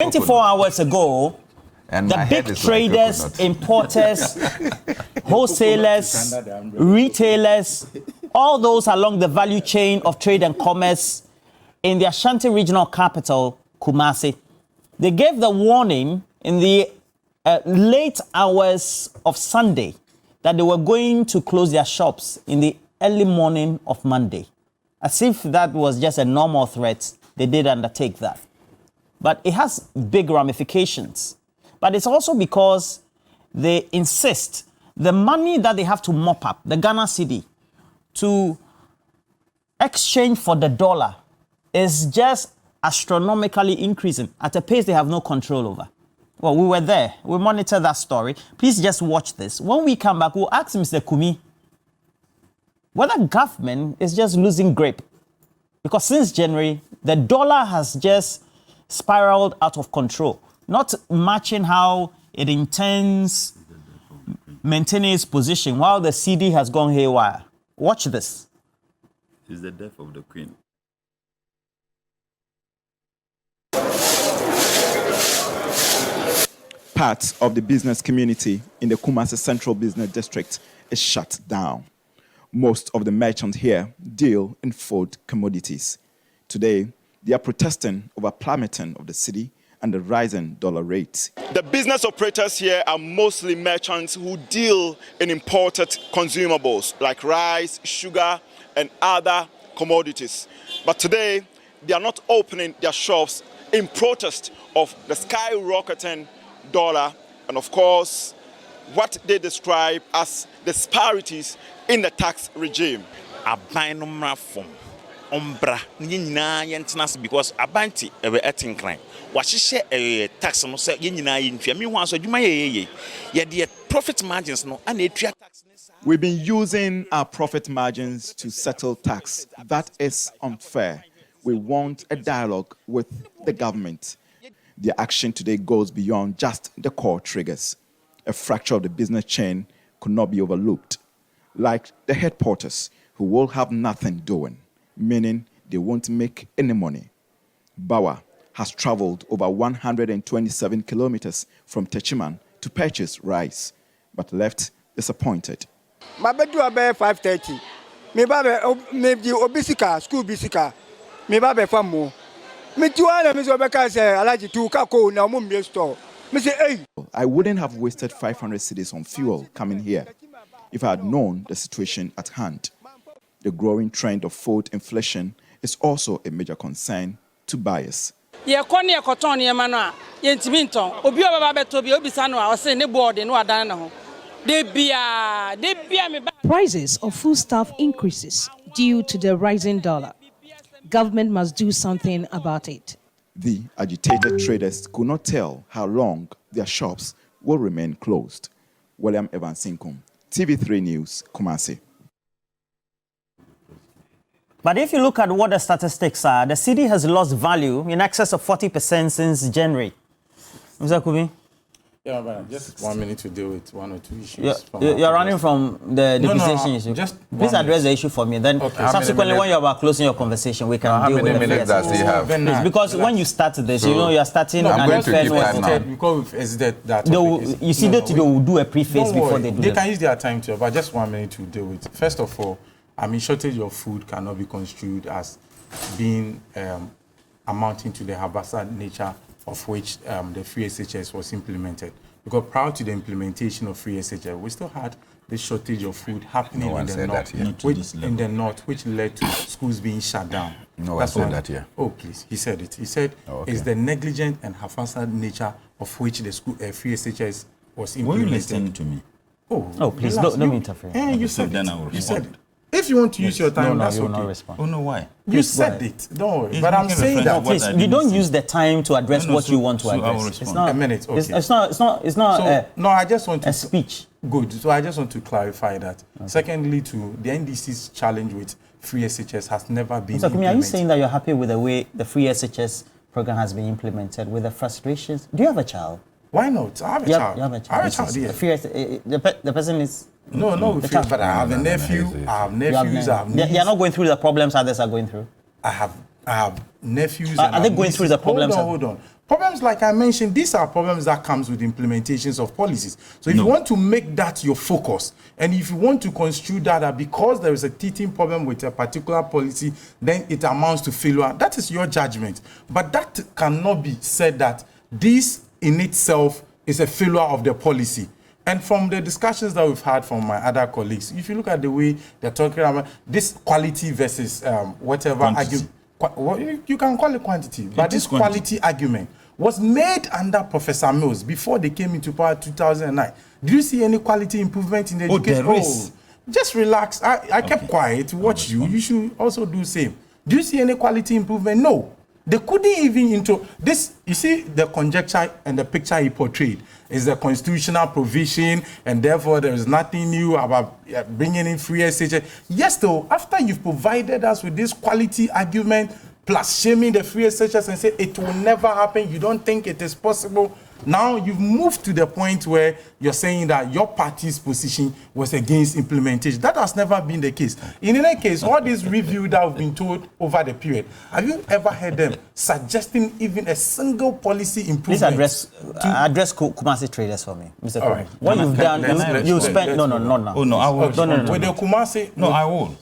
24 hours ago, and the big traders, like importers, wholesalers, retailers, all those along the value chain of trade and commerce in the Ashanti regional capital, Kumasi, they gave the warning in the late hours of Sunday that they were going to close their shops in the early morning of Monday. As if that was just a normal threat, they did undertake that. But it has big ramifications. But it's also because they insist the money that they have to mop up, the Ghana cedi, to exchange for the dollar is just astronomically increasing at a pace they have no control over. Well, we were there. We monitor that story. Please just watch this. When we come back, we'll ask Mr. Kumi whether government is just losing grip. Because since January, the dollar has just spiraled out of control, not matching how it intends maintaining its position while the cedi has gone haywire. Watch this. It's the death of the queen. Part of the business community in the Kumasi Central Business District is shut down. Most of the merchants here deal in food commodities. Today, they are protesting over plummeting of the cedi and the rising dollar rates. The business operators here are mostly merchants who deal in imported consumables like rice, sugar, and other commodities. But today, they are not opening their shops in protest of the skyrocketing dollar and, of course, what they describe as disparities in the tax regime. Ombra nyina yentenas because abanti ewe etin crime wahihye tax no say nyina yentwa mi ho aso adwuma ye the profit margins no ana etua tax. We've been using our profit margins to settle tax. That is unfair. We want a dialogue with the government. The action today goes beyond just the core triggers. A fracture of the business chain could not be overlooked, like the headquarters who will have nothing doing, meaning they won't make any money. Bawa has traveled over 127 kilometers from Techiman to purchase rice, but left disappointed. My bedroom about 5:30. Maybe obisika, school bisika. Me babe famu. Me tuana me zobeka say alaji tu kako na mum store. Me say hey. I wouldn't have wasted 500 cedis on fuel coming here if I had known the situation at hand. The growing trend of food inflation is also a major concern to buyers. Prices of foodstuff increases due to the rising dollar. Government must do something about it. The agitated traders could not tell how long their shops will remain closed. William Evansinkum, TV3 News, Kumasi. But if you look at what the statistics are, the cedi has lost value in excess of 40% since January. Mr. Kubi? Yeah, but just 1 minute to deal with one or two issues. You're running from the depreciation issue. Please address the issue for me. Then subsequently, when you're about closing your conversation, we can deal with the minutes does he have? Please, because when you start this, you know you're starting I'm going to keep time now. Because it's that you see that they will do a preface before they do They can use their time to, but just 1 minute to deal with. First of all, shortage of food cannot be construed as being amounting to the haphazard nature of which the free SHS was implemented. Because prior to the implementation of free SHS, we still had the shortage of food happening in the north, which led to schools being shut down. No one said that here. Oh, please, he said it. He said it's the negligent and haphazard nature of which the school free SHS was implemented. Were you listening to me? Oh, please, don't let me interfere. You said it. You said it. If you want to use your time, that's okay. Not respond. Oh, no, why? You said it. Don't worry. But I'm saying that. Please, you don't use the time to address what you want to address. It's not a minute. Okay. It's not no, I just want to a speech. Good. So I just want to clarify that. Okay. Secondly, the NDC's challenge with free SHS has never been implemented. Are you saying that you're happy with the way the free SHS program has been implemented, with the frustrations? Do you have a child? Why not? I have a child. You have a child. I have a child, yeah. The person is... No, but I have a nephew, I have nephews, I have nieces. They are not going through the problems others are going through? I have nephews. Are they going through the problems? Hold on. Problems, like I mentioned, these are problems that comes with implementations of policies. So if you want to make that your focus, and if you want to construe that because there is a teething problem with a particular policy, then it amounts to failure, that is your judgment. But that cannot be said that this in itself is a failure of the policy. And from the discussions that we've had from my other colleagues, if you look at the way they're talking about this quality versus whatever argument, you can call it quantity, but this quality argument was made under Professor Mills before they came into power in 2009. Do you see any quality improvement in the education? There is. Just relax. I kept quiet to watch you. You should also do the same. Do you see any quality improvement? No. They couldn't even into this. You see, the conjecture and the picture he portrayed is the constitutional provision, and therefore there is nothing new about bringing in free SHS. Yes, though, after you've provided us with this quality argument, plus shaming the free SHS and say it will never happen, you don't think it is possible. Now you've moved to the point where you're saying that your party's position was against implementation. That has never been the case. In any case, all this review that have been told over the period, have you ever heard them suggesting even a single policy improvement? Please address Kumasi traders for me, Mr. All right. What you've done, you spent no. Oh no, I will. No. With the Kumasi, no, I will.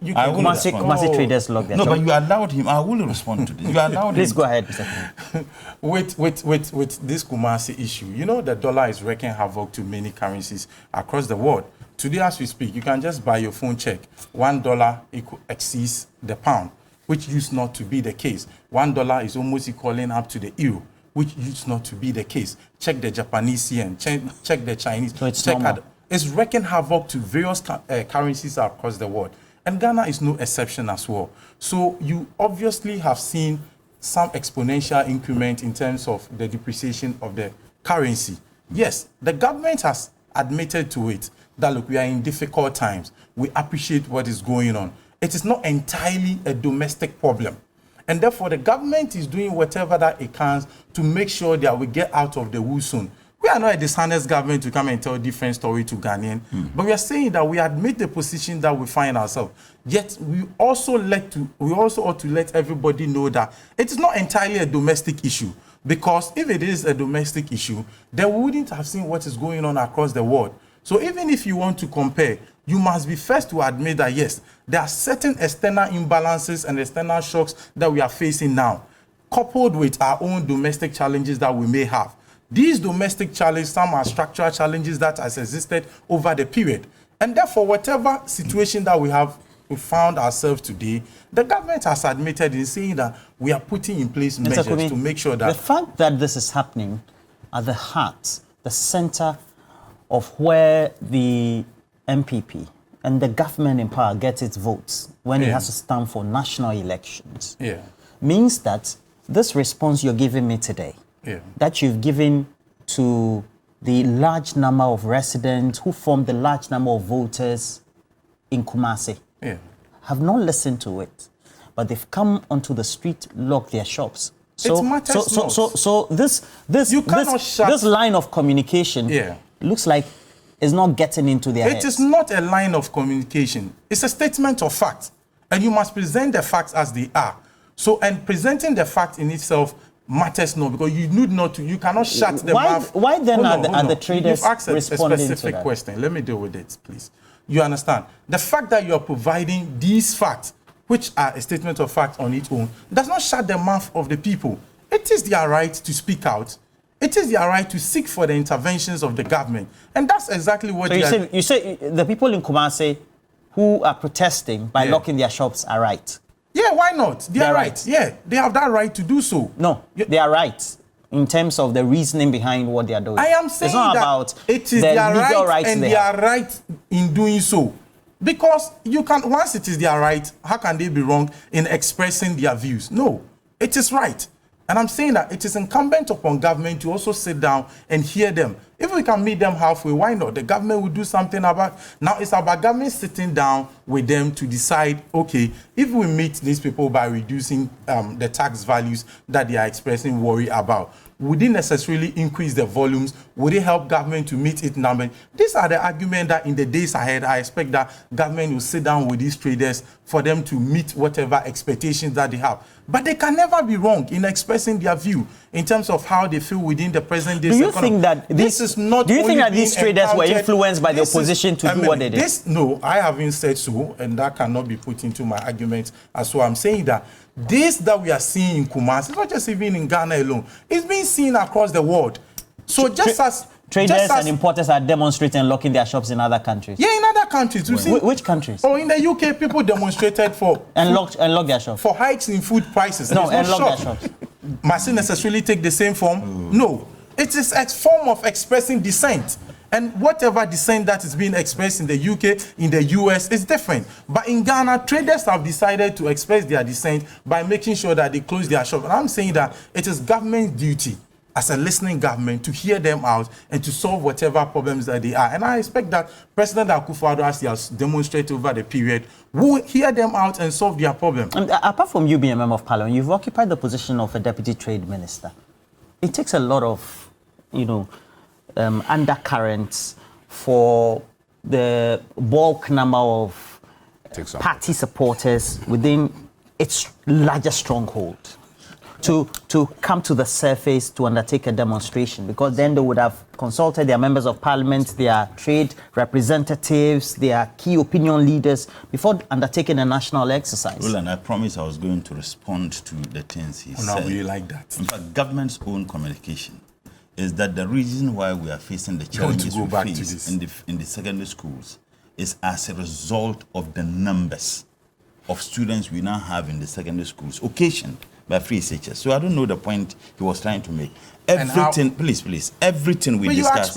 Kumasi traders log No, but you allowed him. I will respond to this. You allowed Please him. go ahead, Mr. With this Kumasi issue, you know the dollar is wreaking havoc to many currencies across the world. Today, as we speak, you can just buy your phone check. $1 exceeds the pound, which used not to be the case. $1 is almost equaling up to the euro, which used not to be the case. Check the Japanese yen, check the Chinese. So it's wreaking havoc to various currencies across the world. And Ghana is no exception as well. So you obviously have seen some exponential increment in terms of the depreciation of the currency. Yes, the government has admitted to it that, look, we are in difficult times. We appreciate what is going on. It is not entirely a domestic problem. And therefore, the government is doing whatever that it can to make sure that we get out of the woods soon. We are not a dishonest government to come and tell a different story to Ghanaian, but we are saying that we admit the position that we find ourselves. Yet we also ought to let everybody know that it is not entirely a domestic issue. Because if it is a domestic issue, then we wouldn't have seen what is going on across the world. So even if you want to compare, you must be first to admit that yes, there are certain external imbalances and external shocks that we are facing now, coupled with our own domestic challenges that we may have. These domestic challenges, some are structural challenges that has existed over the period. And therefore, whatever situation that we found ourselves today, the government has admitted in saying that we are putting in place measures to make sure that... The fact that this is happening at the heart, the center of where the MPP and the government in power gets its votes when it has to stand for national elections, means that this response you're giving me today, that you've given to the large number of residents who form the large number of voters in Kumasi, have not listened to it, but they've come onto the street, locked their shops. So this line of communication looks like it's not getting into their heads. It is not a line of communication. It's a statement of fact, and you must present the facts as they are. So, and presenting the fact in itself matters not, because you need not to. You cannot shut the mouth. Why then are the traders responding to that? You've asked a specific question. Let me deal with it, please. You understand? The fact that you are providing these facts, which are a statement of fact on its own, does not shut the mouth of the people. It is their right to speak out. It is their right to seek for the interventions of the government. And that's exactly what you say the people in Kumasi who are protesting by locking their shops are right. Yeah, why not? They are right. Yeah, they have that right to do so. No, they are right in terms of the reasoning behind what they are doing. I am saying it's not that about it is their right and they are right in doing so. Because you can, once it is their right, how can they be wrong in expressing their views? No, it is right. And I'm saying that it is incumbent upon government to also sit down and hear them. If we can meet them halfway, why not? The government will do something about it. Now it's about government sitting down with them to decide, okay, if we meet these people by reducing the tax values that they are expressing worry about, would it necessarily increase the volumes? Would it help government to meet its number? These are the arguments that in the days ahead, I expect that government will sit down with these traders for them to meet whatever expectations that they have. But they can never be wrong in expressing their view in terms of how they feel within the present day. Do you think that this is not? Do you think that these traders were influenced by the opposition to do what they did? No, I haven't said so, and that cannot be put into my argument. As well, I'm saying that this that we are seeing in Kumasi, it's not just even in Ghana alone. It's being seen across the world. So just as traders and importers are demonstrating and locking their shops in other countries. Yeah, in other countries. You see, which countries? Oh, in the UK, people demonstrated for and locked their shops for hikes in food prices. No, and locked their shops. Must it necessarily take the same form? No, it is a form of expressing dissent. And whatever dissent that is being expressed in the UK, in the US, is different. But in Ghana, traders have decided to express their dissent by making sure that they close their shop. And I'm saying that it is government's duty as a listening government to hear them out and to solve whatever problems that they are. And I expect that President Akufo-Addo, as he has demonstrated over the period, will hear them out and solve their problem. And apart from you being a member of parliament, you've occupied the position of a deputy trade minister. It takes a lot of, undercurrents for the bulk number of party supporters within its largest stronghold to come to the surface to undertake a demonstration, because then they would have consulted their members of parliament, their trade representatives, their key opinion leaders before undertaking a national exercise. Well, and I promised I was going to respond to the things he said. No, we like that. In fact, government's own communication is that the reason why we are facing the challenges we face in the secondary schools is as a result of the numbers of students we now have in the secondary schools, occasioned by free SHS. So I don't know the point he was trying to make. Everything, please, everything we discussed,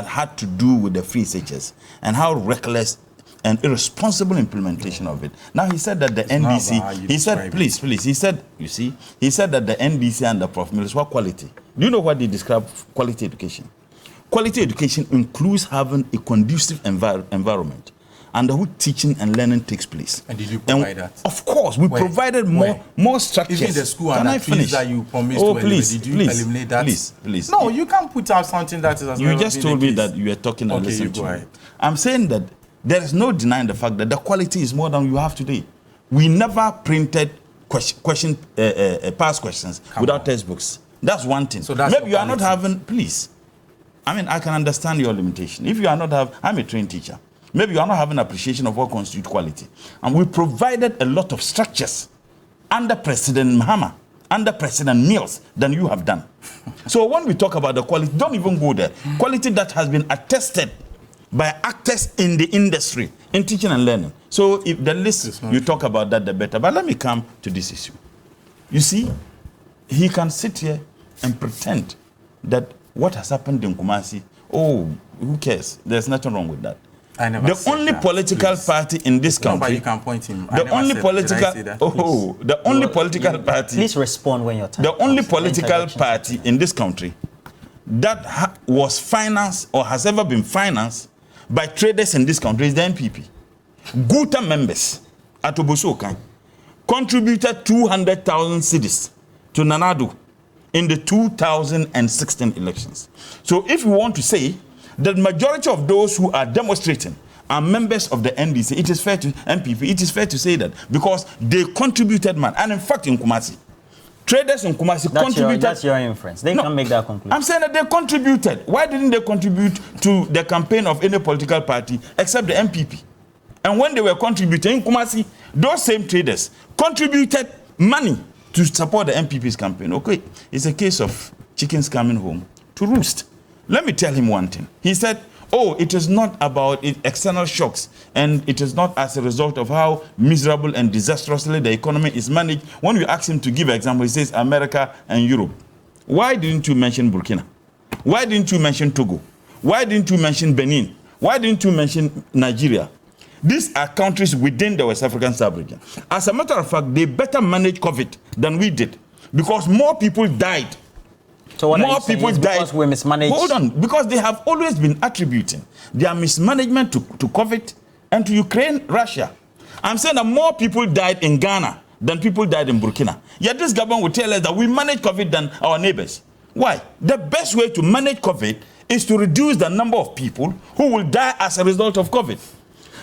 had to do with the free SHS and how reckless and irresponsible implementation of it. Now he said that the NDC, he said, please, he said, he said that the NDC and the Prof. Mills were quality. Do you know what they describe quality education? Quality education includes having a conducive environment under which teaching and learning takes place. And did you provide that? Of course, we provided more structures. Even the school and the fees that you promised to eliminate, did you eliminate that? Please. No, you can't put out something that is... You just told me that you were talking and listening to me. I'm saying that there is no denying the fact that the quality is more than you have today. We never printed past questions without textbooks. That's one thing. So that's maybe you are not having... Please. I mean, I can understand your limitation. If you are not having... I'm a trained teacher. Maybe you are not having appreciation of what constitutes quality. And we provided a lot of structures under President Mahama, under President Mills, than you have done. So when we talk about the quality, don't even go there. Quality that has been attested by actors in the industry, in teaching and learning. So if the list, you talk about that, the better. But let me come to this issue. You see, he can sit here and pretend that what has happened in Kumasi, who cares? There's nothing wrong with that. The only political party in this country. You can point him. The only political party. Please respond when you're time. The only political party in this country that was financed or has ever been financed by traders in this country is the NPP. Guta members at Obosokan contributed 200,000 cedis to Nanado in the 2016 elections. So if you want to say the majority of those who are demonstrating are members of the NDC, it is fair to NPP, it is fair to say that because they contributed money. And in fact, in Kumasi, traders in Kumasi contributed. That's your inference. They can make that conclusion. I'm saying that they contributed. Why didn't they contribute to the campaign of any political party except the NPP? And when they were contributing in Kumasi, those same traders contributed money to support the NPP's campaign. Okay, it's a case of chickens coming home to roost. Let me tell him one thing. He said, it is not about external shocks, and it is not as a result of how miserable and disastrously the economy is managed. When you ask him to give an example, he says America and Europe. Why didn't you mention Burkina? Why didn't you mention Togo? Why didn't you mention Benin? Why didn't you mention Nigeria? These are countries within the West African sub-region. As a matter of fact, they better manage COVID than we did, because more people died. So what more people died because we mismanaged. Hold on, because they have always been attributing their mismanagement to COVID and to Ukraine, Russia. I'm saying that more people died in Ghana than people died in Burkina. Yet this government will tell us that we manage COVID than our neighbors. Why? The best way to manage COVID is to reduce the number of people who will die as a result of COVID.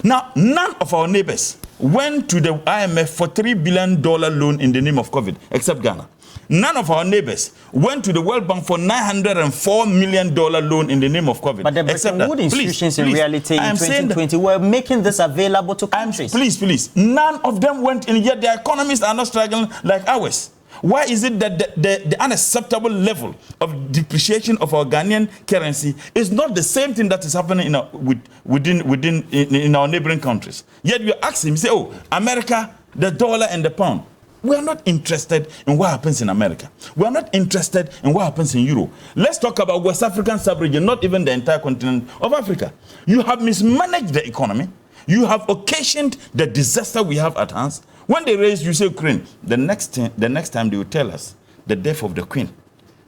Now, none of our neighbors went to the IMF for $3 billion loan in the name of COVID, except Ghana. None of our neighbors went to the World Bank for $904 million loan in the name of COVID. But the Bretton Woods institutions in reality in 2020 were making this available to countries. Please. None of them went in, yet their economies are not struggling like ours. Why is it that the unacceptable level of depreciation of our Ghanaian currency is not the same thing that is happening in our neighboring countries? Yet you ask him, say, oh, America, the dollar and the pound. We are not interested in what happens in America. We are not interested in what happens in Europe. Let's talk about West African sub-region, not even the entire continent of Africa. You have mismanaged the economy. You have occasioned the disaster we have at hand. When they raise, you say Ukraine. The next time they will tell us the death of the Queen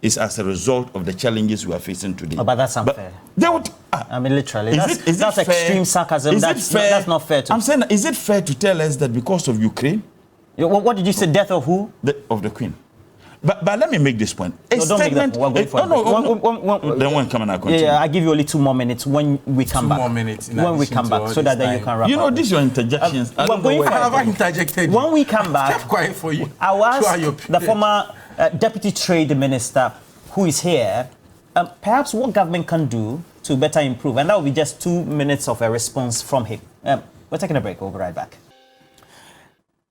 is as a result of the challenges we are facing today. Oh, but that's unfair. They would. I mean, literally. That's extreme sarcasm. That's not fair. I'm saying, is it fair to tell us that because of Ukraine? What did you say? Death of who? Of the Queen. But let me make this point. Don't make that point. Then when come and I continue. Yeah, I give you only 2 more minutes when we come back. 2 more minutes. When we come back, so that then you can wrap up. You know, these are interjections. Have I interjected? When we come back, kept quiet for you. I will ask the former Deputy Trade Minister who is here, perhaps what government can do to better improve. And that will be just 2 minutes of a response from him. We're taking a break. We'll be right back.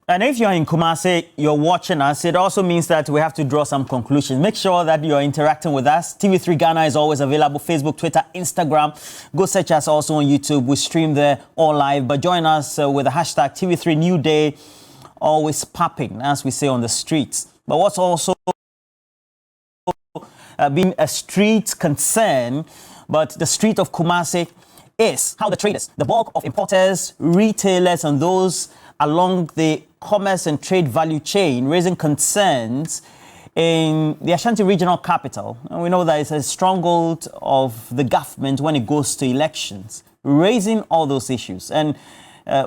And if you're in Kumasi, you're watching us, it also means that we have to draw some conclusions. Make sure that you're interacting with us. TV3 Ghana is always available. Facebook, Twitter, Instagram. Go search us also on YouTube. We stream there all live. But join us with the hashtag TV3Newday, always popping, as we say on the streets. But what's also been a street concern, but the street of Kumasi, is how the traders, the bulk of importers, retailers, and those along the commerce and trade value chain raising concerns in the Ashanti regional capital. And we know that it's a stronghold of the government when it goes to elections, raising all those issues. And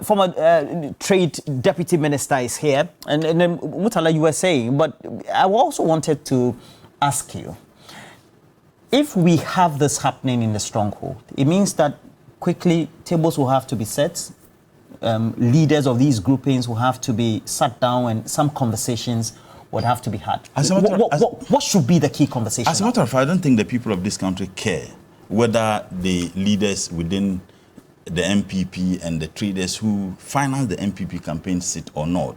former trade deputy minister is here. And then Mutala, you were saying, but I also wanted to ask you, if we have this happening in the stronghold, it means that quickly tables will have to be set. Leaders of these groupings will have to be sat down and some conversations would have to be had. What should be the key conversation? As a matter of fact, I don't think the people of this country care whether the leaders within the MPP and the traders who finance the MPP campaign sit or not.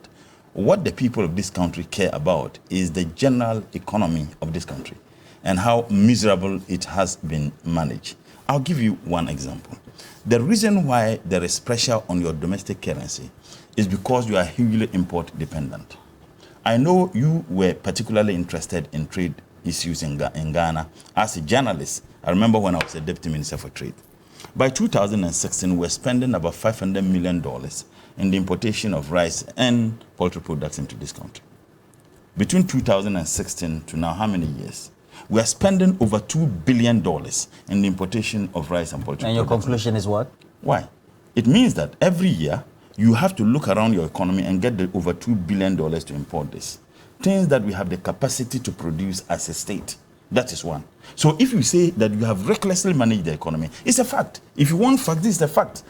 What the people of this country care about is the general economy of this country and how miserable it has been managed. I'll give you one example. The reason why there is pressure on your domestic currency is because you are hugely import dependent. I know you were particularly interested in trade issues in Ghana. As a journalist, I remember when I was a deputy minister for trade. By 2016, we were spending about $500 million in the importation of rice and poultry products into this country. Between 2016 to now, how many years? We are spending over $2 billion in the importation of rice and poultry. And your conclusion is what? Why? It means that every year you have to look around your economy and get the over $2 billion to import this. Things that we have the capacity to produce as a state. That is one. So if you say that you have recklessly managed the economy, it's a fact. If you want fact, this is a fact.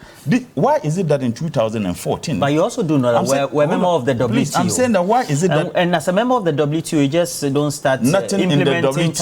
Why is it that in 2014... But you also do know that we're a member of the WTO. Please, I'm saying that why is it that... And as a member of the WTO, you just don't start implementing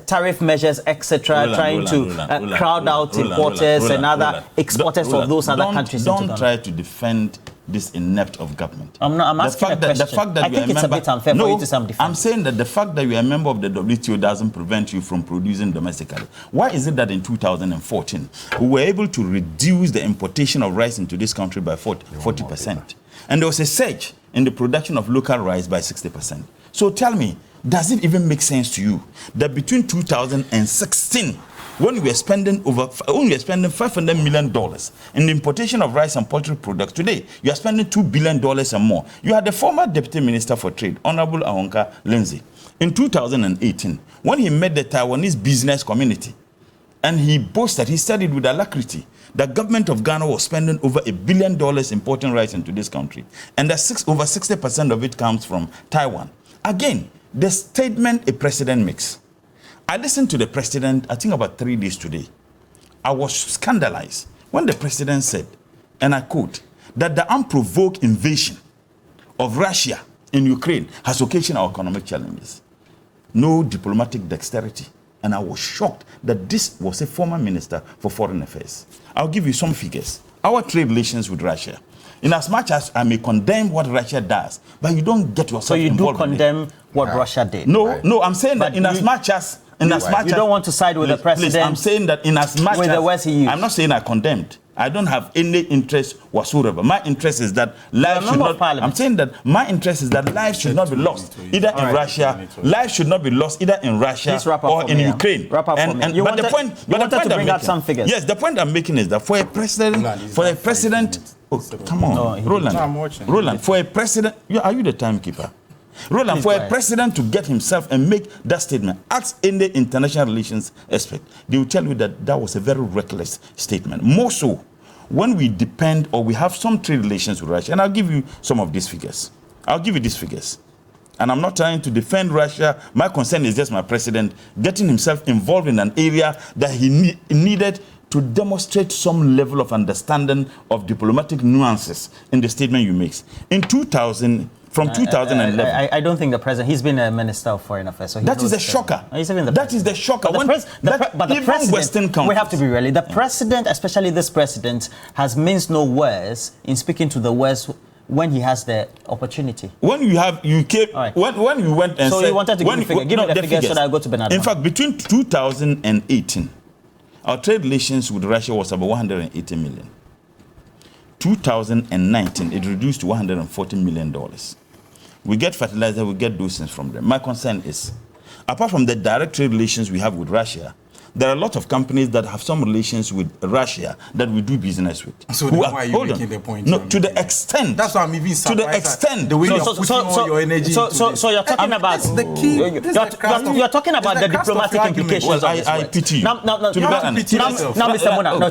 tariff measures, etc., trying to crowd out importers and other exporters of those other countries. Don't try to defend this inept of government. I'm asking a question. The fact that I think it's a bit unfair for you to some defense. I'm saying that the fact that you are a member of the WTO doesn't prevent you from producing domestically. Why is it that in 2014 we were able to reduce the importation of rice into this country by 40%? And there was a surge in the production of local rice by 60%. So tell me, does it even make sense to you that between 2016, when we are spending $500 million in the importation of rice and poultry products, today you are spending $2 billion and more. You are the former Deputy Minister for Trade, Honorable Ahonka Lindsay. In 2018, when he met the Taiwanese business community, and he boasted, he said it with alacrity, the government of Ghana was spending over $1 billion importing rice into this country, and over 60% of it comes from Taiwan. Again, the statement a president makes. I listened to the president, I think about 3 days today. I was scandalized when the president said, and I quote, that the unprovoked invasion of Russia in Ukraine has occasioned our economic challenges. No diplomatic dexterity. And I was shocked that this was a former minister for foreign affairs. I'll give you some figures. Our trade relations with Russia, in as much as I may condemn what Russia does, but you don't get yourself involved. So you do condemn what Russia did? No, I'm saying that in as much as... you don't want to side with the president. Please, I'm saying that in as much with as... the words he used. I'm not saying I condemned. I don't have any interest whatsoever. My interest is that life should not... I'm saying that my interest is that life should not be lost either in Russia. Life should not be lost either in Russia or in Ukraine. Wrap up for me. You wanted to bring out some figures. Yes, the point I'm making is that for a president... Oh, come on, Roland, for a president... Are you the timekeeper? Roland, for a president to get himself and make that statement, ask any international relations expert, they will tell you that that was a very reckless statement. More so, when we depend or we have some trade relations with Russia, and I'll give you some of these figures. I'll give you these figures. And I'm not trying to defend Russia. My concern is just my president getting himself involved in an area that he needed to demonstrate some level of understanding of diplomatic nuances in the statement you make. In 2011. I don't think the president, he's been a minister of foreign affairs. So that is a shocker. That is the shocker. But the president, Western countries, we have to be really, the president, especially this president, has minced no words in speaking to the West when he has the opportunity. When you came, right. when you went and so said... you wanted to give me figure. Give me the figures so that I go to Bernard. In fact, between 2018, our trade relations with Russia was about 180 million. 2019, it reduced to $140 million. We get fertilizer, we get those things from them. My concern is, apart from the direct trade relations we have with Russia, there are a lot of companies that have some relations with Russia that we do business with. So then why are you making the point? No, to the extent. That's why I'm even surprised. To the extent. The way you're putting all your energy into this. So you're talking about... the key. You're talking about the diplomatic implications of this. I pity you. Now, Mr. Mona, no.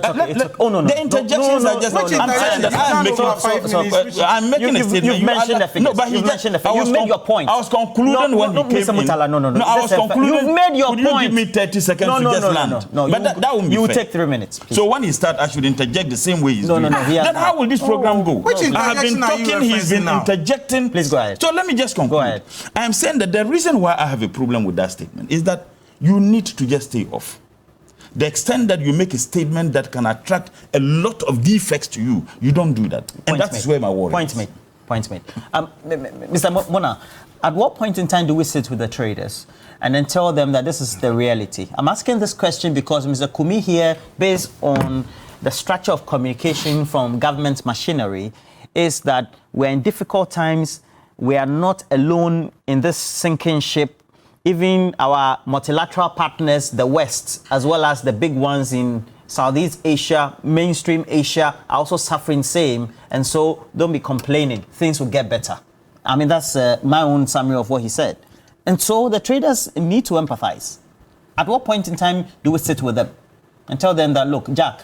The interjections are just... I'm making a statement. You've mentioned the figures. You've made your point. I was concluding when he came in. No, I was concluding. You've made your point. Could you give me 30 seconds to just land? No, but that won't be fair. You fair. take 3 minutes. Please. So when he starts, I should interject the same way he's doing. No. Then how will this program go? Which I have been talking, he's been interjecting. Please go ahead. So let me just conclude. Go ahead. I am saying that the reason why I have a problem with that statement is that you need to just stay off. The extent that you make a statement that can attract a lot of defects to you, you don't do that. And that's where my worry is. Point made. Mr. Mona, at what point in time do we sit with the traders and then tell them that this is the reality? I'm asking this question because Mr. Kumi here, based on the structure of communication from government machinery, is that we're in difficult times. We are not alone in this sinking ship. Even our multilateral partners, the West, as well as the big ones in Southeast Asia, mainstream Asia, are also suffering same. And so don't be complaining. Things will get better. I mean, that's my own summary of what he said. And so the traders need to empathize. At what point in time do we sit with them and tell them that, look, Jack,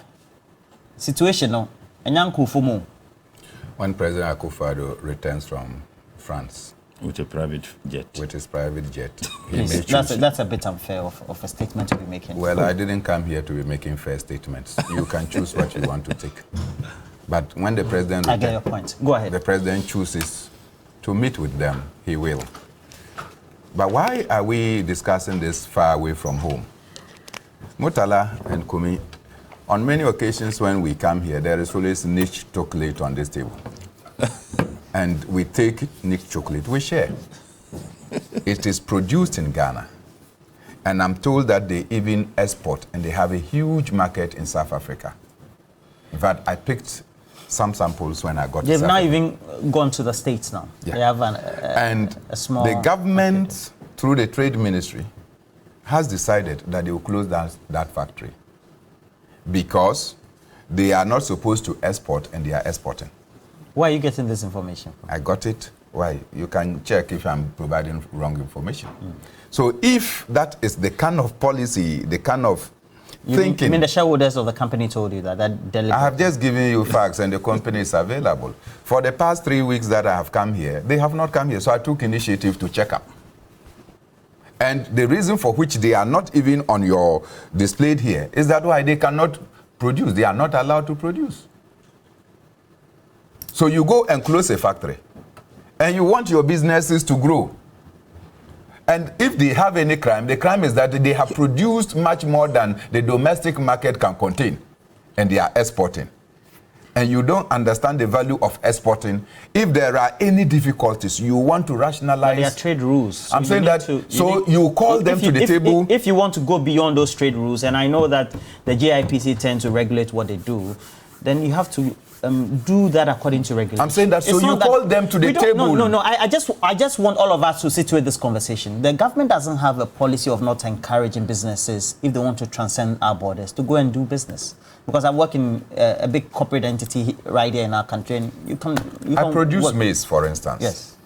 situation no, when President Akufo-Addo returns from France with a private jet, that's a bit unfair of a statement to be making. Well, I didn't come here to be making fair statements. You can choose what you want to take. But when the president I get your point. Go ahead. The president chooses to meet with them, he will. But why are we discussing this far away from home? Murtala and Kumi, on many occasions when we come here, there is always niche chocolate on this table. And we take niche chocolate, we share. It is produced in Ghana. And I'm told that they even export, and they have a huge market in South Africa. In fact, I picked some samples when I got to They've South now Africa. even gone to the States now. Yeah. They have a small... The government, through the trade ministry, has decided that they will close down that factory because they are not supposed to export and they are exporting. Where are you getting this information from? I got it. Why? You can check if I'm providing wrong information. So if that is the kind of policy, the kind of thinking. I mean, the shareholders of the company told you that deliberate. I have just given you facts, and the company is available. For the past 3 weeks that I have come here, they have not come here, so I took initiative to check up. And the reason for which they are not even on your displayed here is that why they cannot produce. They are not allowed to produce. So you go and close a factory, and you want your businesses to grow. And if they have any crime, the crime is that they have produced much more than the domestic market can contain, and they are exporting. And you don't understand the value of exporting. If there are any difficulties, you want to rationalize. There are trade rules. So I'm saying that, you call them to the table. If you want to go beyond those trade rules, and I know that the GIPC tend to regulate what they do, then you have to do that according to regulations. I'm saying that, so you call them to the table. No. I just want all of us to situate this conversation. The government doesn't have a policy of not encouraging businesses, if they want to transcend our borders, to go and do business. Because I work in a big corporate entity right here in our country, and you can I produce maize, for instance. Yes.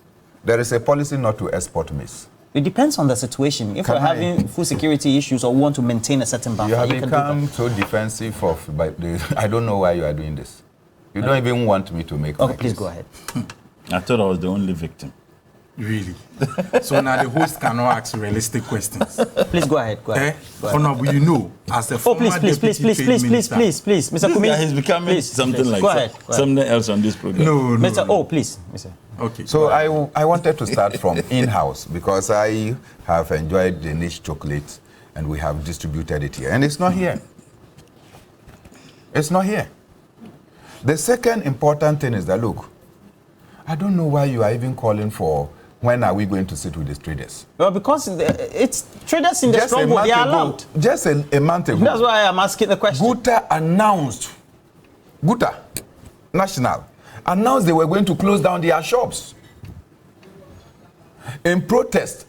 There is a policy not to export maize. It depends on the situation. If we're having food security issues or want to maintain a certain buffer, you have become so defensive of. I don't know why you are doing this. You don't even want me to make. Okay, please go ahead. I thought I was the only victim. Really? So now the host cannot ask realistic questions. Please go ahead. Go ahead. Honorable, you know, as a former please, Mr. Kumi. He's becoming something like go ahead. Something else on this program. No. Please, Mr. Okay. So I wanted to start from in-house because I have enjoyed the niche chocolate and we have distributed it here. And it's not here. It's not here. The second important thing is that, look, I don't know why you are even calling for when are we going to sit with the traders. Well, because it's traders in the stronghold, they are allowed. Just a month ago. That's why I'm asking the question. Guta National announced they were going to close down their shops in protest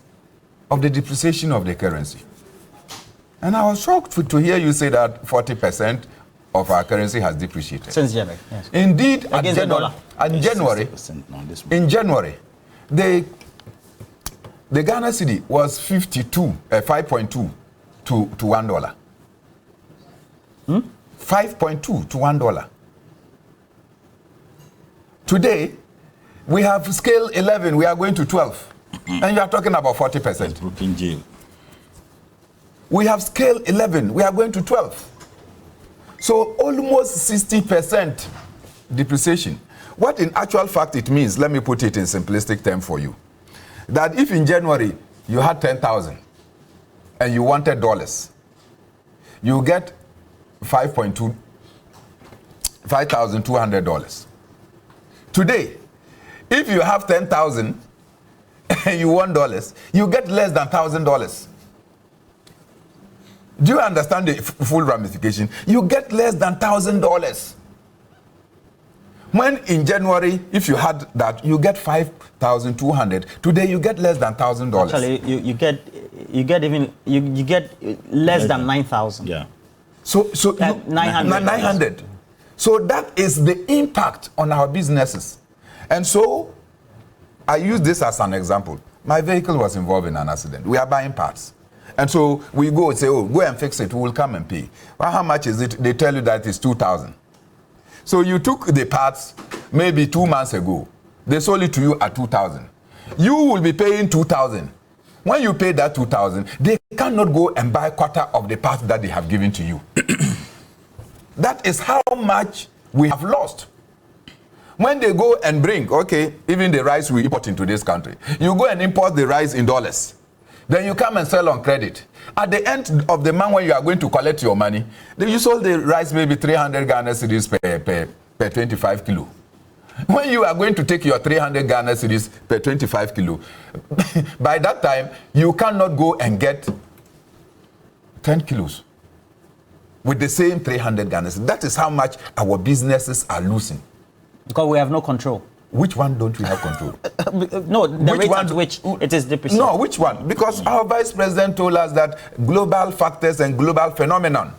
of the depreciation of the currency. And I was shocked to hear you say that 40% of our currency has depreciated. Since January, yes. Indeed, in January, the Ghana cedi was 5.2 to $1. 5.2 to $1. Today, we have scale 11, we are going to 12. And you are talking about 40%. Brooklyn jail. We have scale 11, we are going to 12. So almost 60% depreciation. What in actual fact it means, let me put it in simplistic terms for you, that if in January you had 10,000 and you wanted dollars, you get $5,200. Today, if you have 10,000 and you want dollars, you get less than $1,000. Do you understand the full ramification? You get less than $1,000. When in January, if you had that, you get 5,200. Today, you get less than $1,000. Actually, you get less than 9,000. Yeah. So 900. So that is the impact on our businesses. And so I use this as an example. My vehicle was involved in an accident. We are buying parts. And so we go and say, oh, go and fix it. We will come and pay. Well, how much is it? They tell you that it's 2,000. So you took the parts maybe 2 months ago. They sold it to you at 2,000. You will be paying 2,000. When you pay that 2,000, they cannot go and buy a quarter of the parts that they have given to you. That is how much we have lost. When they go and bring, okay, even the rice we import into this country, you go and import the rice in dollars. Then you come and sell on credit. At the end of the month when you are going to collect your money, then you sold the rice maybe 300 Ghana cedis per 25 kilo. When you are going to take your 300 Ghana cedis per 25 kilo, by that time, you cannot go and get 10 kilos with the same 300 Ghana cedis. That is how much our businesses are losing. Because we have no control. Which one don't we have control? No, the rate at which it is depreciated. No, which one? Because our vice president told us that global factors and global phenomenon.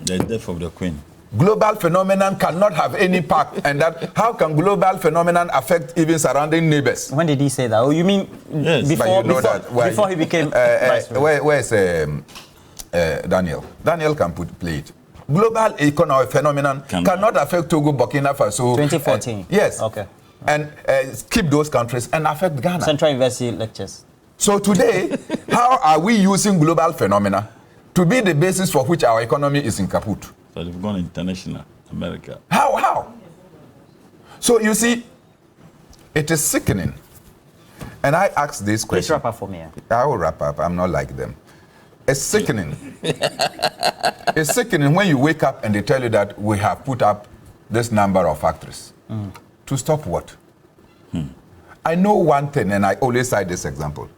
The death of the queen. Global phenomenon cannot have any impact, and that how can global phenomenon affect even surrounding neighbors? When did he say that? Oh, you mean yes, before, but you know before he became vice president? Where's Daniel. Daniel can play it. Global economic phenomenon cannot affect Togo, Burkina Faso. 2014. Yes. Okay. And keep those countries and affect Ghana. Central University lectures. So today, how are we using global phenomena to be the basis for which our economy is in kaput? So they've gone international, America. How? So you see, it is sickening. And I ask this question. Please wrap up for me. I will wrap up. I'm not like them. It's sickening. It's sickening when you wake up and they tell you that we have put up this number of factories. To stop what? I know one thing, and I always cite this example.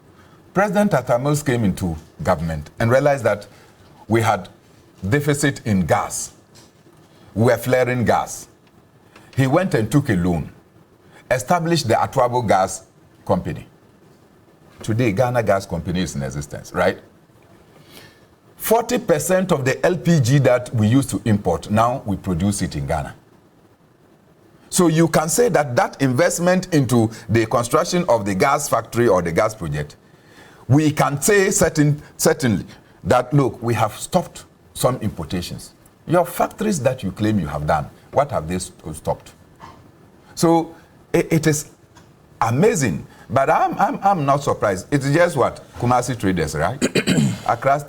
President Tata Mills came into government and realized that we had deficit in gas. We were flaring gas. He went and took a loan, established the Atuabo Gas Company. Today, Ghana Gas Company is in existence, right? 40% of the LPG that we used to import, now we produce it in Ghana. So you can say that that investment into the construction of the gas factory or the gas project, we can say certainly that, look, we have stopped some importations. Your factories that you claim you have done, what have they stopped? So it is amazing, but I'm not surprised. It's just what? Kumasi traders, right? Accra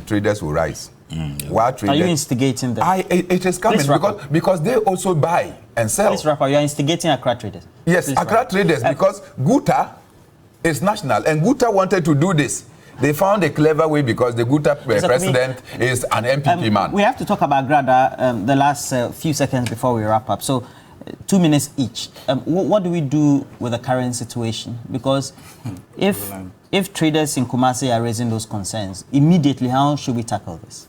traders will rise. Are you instigating them? It is coming because they also buy and sell. Please wrap up. You are instigating Accra traders. Yes, Please Accra traders, because Guta is national, and Guta wanted to do this. They found a clever way because the Guta president is an MPP man. We have to talk about Grada the last few seconds before we wrap up. So, 2 minutes each. What do we do with the current situation? Because if traders in Kumasi are raising those concerns, immediately, how should we tackle this?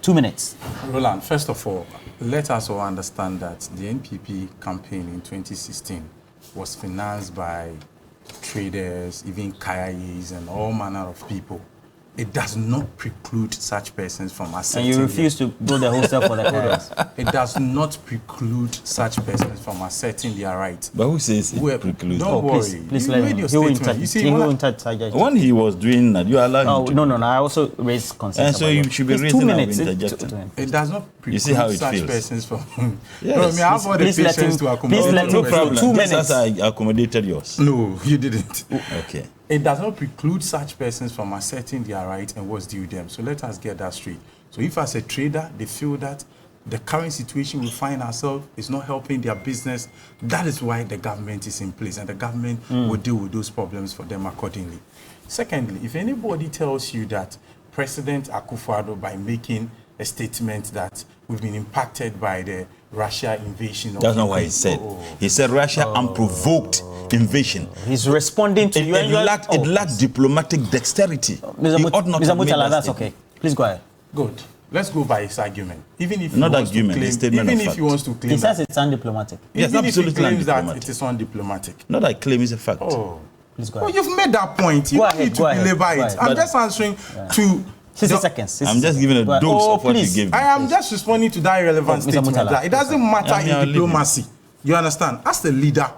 2 minutes. Roland, first of all, let us all understand that the NPP campaign in 2016 was financed by traders, even KIAs, and all manner of people. It does not preclude such persons from accepting. And you refuse to build a hostel for the KIAs. It does not preclude such persons from asserting their rights. But who says it precludes? Don't worry. Please you let made him. your statement. You see, when he was doing that, you allowed him to. No. I also raised concerns. And so you should be raising 2 minutes. It does not preclude such feels. persons from. Yes. No, I mean, I have all the patience to accommodate. No problem. 2 minutes. Just as I accommodated yours. No, you didn't. Okay. It does not preclude such persons from asserting their rights and what's due them. So let us get that straight. So if as a trader, they feel that the current situation we find ourselves is not helping their business, that is why the government is in place, and the government will deal with those problems for them accordingly. Secondly, if anybody tells you that President Akufo-Addo, by making a statement that we've been impacted by the Russia invasion. That's not what he said. He said Russia unprovoked invasion. He's responding to you. It lacked diplomatic dexterity. Mr. Mutala, that's okay. Please go ahead. Good. Let's go by his argument. Even if not argument, a statement even of if fact. he wants to claim, he says it's undiplomatic. Yes, even absolutely if he claims undiplomatic. that it is undiplomatic. Not I claim, it's a fact. Oh, please go ahead. Well, you've made that point. You don't need to belabor it. I'm just answering to. 60 seconds. I'm just giving a dose of what you gave me. I am just responding to that irrelevant statement. That it doesn't matter in diplomacy. You understand? As the leader,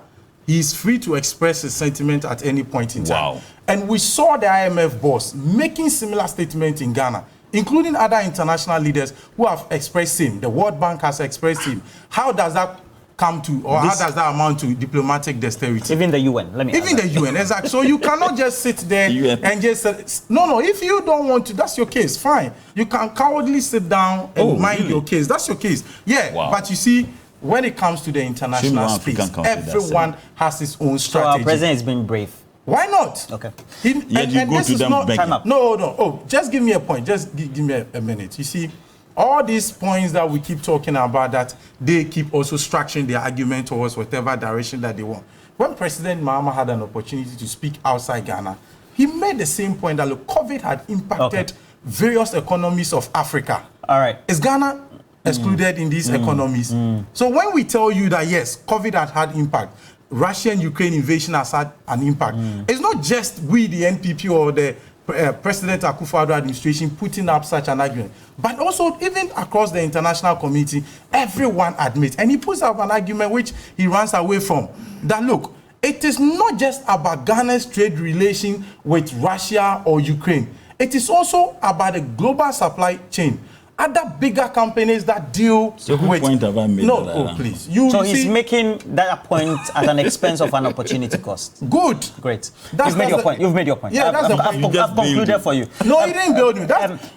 he is free to express his sentiment at any point in time. Wow. And we saw the IMF boss making similar statements in Ghana, including other international leaders who have expressed him. The World Bank has expressed him. How does that come to, or how does that amount to diplomatic dexterity? Even the UN, Even the UN, exactly. So you cannot just sit there and just say, no, if you don't want to, that's your case, fine. You can cowardly sit down and mind your case. That's your case. Yeah, but you see, when it comes to the international space, everyone has his own strategy. So our president is being brave. Why not? Okay. Yet you go to them begging. No. Oh, just give me a point. Just give me a minute. You see, all these points that we keep talking about, that they keep also structuring their argument towards whatever direction that they want. When President Mahama had an opportunity to speak outside Ghana, he made the same point that look, COVID had impacted various economies of Africa. All right. Is Ghana excluded in these economies? So when we tell you that yes, COVID had impact, Russia-Ukraine invasion has had an impact, it's not just we, the NPP or the President Akufo-Addo administration putting up such an argument, but also even across the international community, everyone admits, and he puts up an argument which he runs away from, that look, it is not just about Ghana's trade relation with Russia or Ukraine. It is also about the global supply chain. Other bigger companies that deal so with... point have I made? Please. So he's making that point at an expense of an opportunity cost. Good. Great. You've made your point. You've made your point. Yeah, that's the point. I've concluded for you. No, you didn't build me.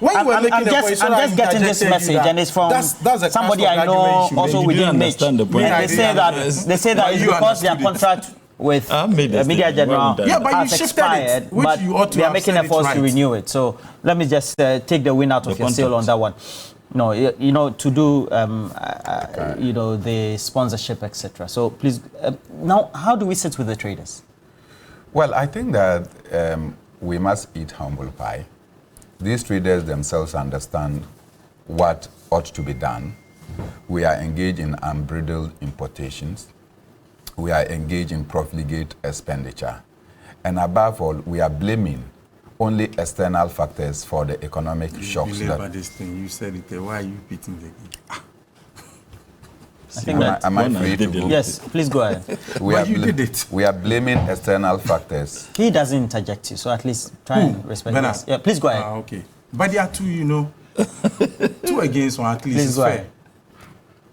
When you were making the point, I'm just getting this message, and it's from somebody I know also within Mitch. And they say that it's because their contract with Media General has expired, but they are making efforts to renew it. So let me just take the wind out of your sail on that one. No, to do, the sponsorship, etc. So please, now, how do we sit with the traders? Well, I think that we must eat humble pie. These traders themselves understand what ought to be done. We are engaged in unbridled importations. We are engaged in profligate expenditure. And above all, we are blaming only external factors for the economic shocks. About this thing, you said it. Why are you beating the game? I think am I free to go? Yes, please go ahead. You did it. We are blaming external factors. He doesn't interject you, so at least try and respect us. Yeah, please go ahead. Okay. But there are two, two against one, at least. Please go ahead.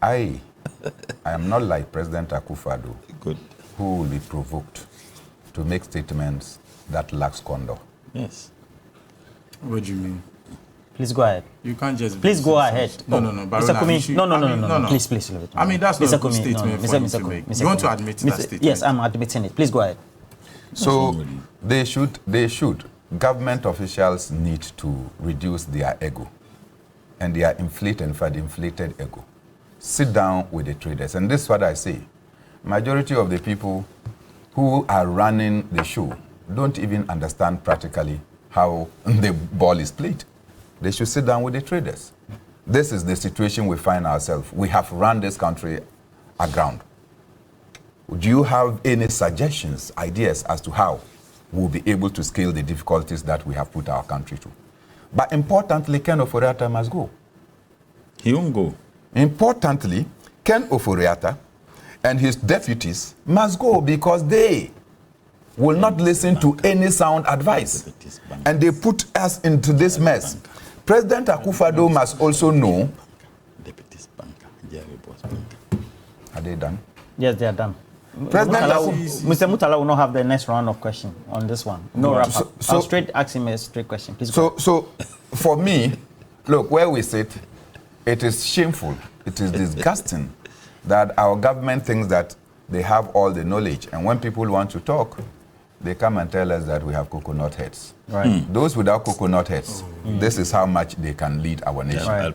I am not like President Akufo-Addo, who will be provoked to make statements that lacks condor. Yes. What do you mean? Please go ahead. You can't just... Please go ahead. No. Mr. Kumi, no. Please leave it. I mean, that's not a good statement for you to make. You want to admit that statement? Yes, I'm admitting it. Please go ahead. So they should. Government officials need to reduce their ego and their inflated ego. Sit down with the traders. And this is what I say. Majority of the people who are running the show don't even understand practically how the ball is played. They should sit down with the traders. This is the situation we find ourselves. We have run this country aground. Do you have any suggestions, ideas as to how we'll be able to scale the difficulties that we have put our country through? But importantly, Ken Ofori-Atta must go. He won't go. Importantly, Ken Ofori-Atta and his deputies must go because they will not listen to any sound advice. And they put us into this mess. President Akufo-Addo must also know. Are they done? Yes, they are done. Mr. Mutala will not have the next round of questions on this one. No wrap up. I'll straight ask him a straight question. Please go. So for me, look, where we sit, it is shameful. It is disgusting that our government thinks that they have all the knowledge. And when people want to talk, they come and tell us that we have coconut heads. Right. Those without coconut heads, this is how much they can lead our nation. Right.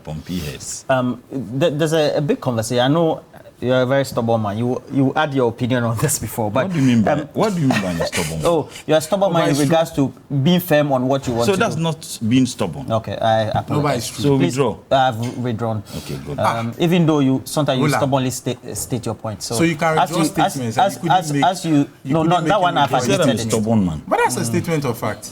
There's a big conversation. I know you're a very stubborn man. You had your opinion on this before, but what do you mean by stubborn? Oh, you're a stubborn man in regards to being firm on what you want. So that's not being stubborn. Okay, I apologize. So withdraw. I've withdrawn. Okay, good. Even though sometimes you stubbornly state your point. So you can withdraw statements. As you no, not that one. I've admitted it. Stubborn man. But that's a statement of fact.